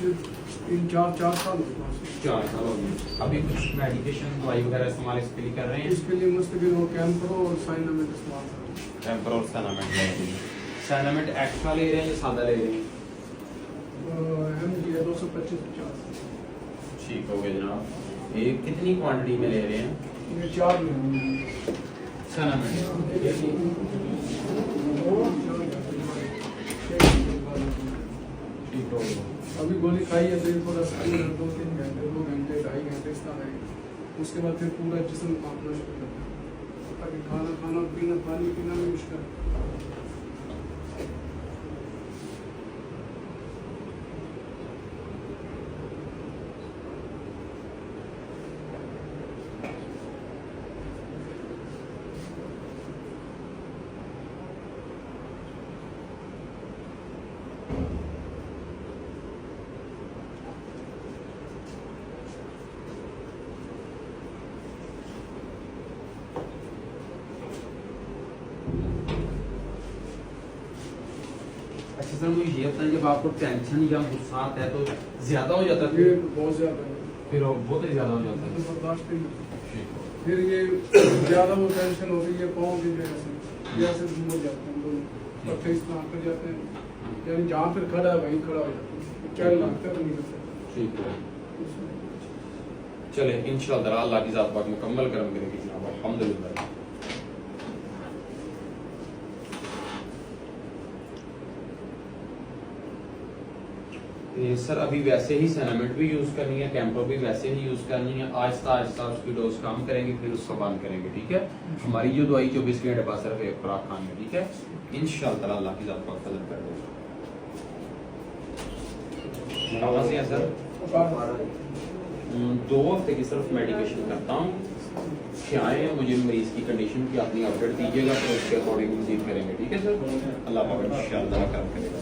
3-4 साल हो गए। 4 साल हो गए। अभी कुछ मेडिकेशन दवाई वगैरह इस्तेमाल इसके लिए कर रहे हैं? इसके लिए मुस्तकिल वो कैंप्रो और साइनामेट इस्तेमाल कर रहे हैं। टेम्पर और साइनामेट ले रहे हैं। साइनामेट एक्स्ट्रा ले रहे हैं या सादा ले रहे हैं? MG 225-50। ठीक हो गया जनाब। ये कितनी क्वांटिटी में ले रहे हैं? ये 4 में साइनामेट ठीक हो गया। अभी गोली खाई है तो थोड़ा सा 2-3 घंटे 2 घंटे 2.5 घंटे इस तरह रहेगा। उसके बाद फिर पूरा जिस्म कांपना शुरू करता है, ताकि खाना पीना पानी पीना भी मुश्किल है। अच्छा सर मुझे ये बताएं, जब आपको टेंशन या गुस्सा आता है तो ज्यादा हो जाता है? ये बहुत ज़्यादा है, फिर बहुत ही ज्यादा हो जाता है। तो बर्दाश्त नहीं होता। ठीक हो। फिर ये ज़्यादा वो टेंशन हो गई है, पाँव की वजह से घूम जाते हैं दोनों इकट्ठे इस तरह कर जाते हैं, यानी जहाँ फिर खड़ा है वहीं खड़ा हो जाता है, चल लगता है तो नहीं लगता। ठीक है। चले इंशाअल्लाह अल्लाह की ज़ात पाक मुकम्मल करम करेगी जनाब। अल्हम्दुलिल्लाह। सर अभी वैसे ही साइनामेट भी यूज करनी है, कैंप्रो भी वैसे ही यूज करनी है, आहिस्ता आहिस्ता उसकी डोज कम करेंगे फिर उसको बंद करेंगे, ठीक है? हमारी जो दवाई 24 घंटे बाद सिर्फ एक खुराक खानी है, ठीक है? इंशाअल्लाह अल्लाह की ज़ात पाक फजल कर देगा। कहाँ से है सर? 2 हफ्ते की सिर्फ मेडिकेशन करता हूँ। क्या है मुझे मरीज की कंडीशन की अपनी अपडेट दीजिएगा तो उसके अकॉर्डिंग मजीद करेंगे, ठीक है सर? अल्लाह पाक इंशाअल्लाह करम करेगा।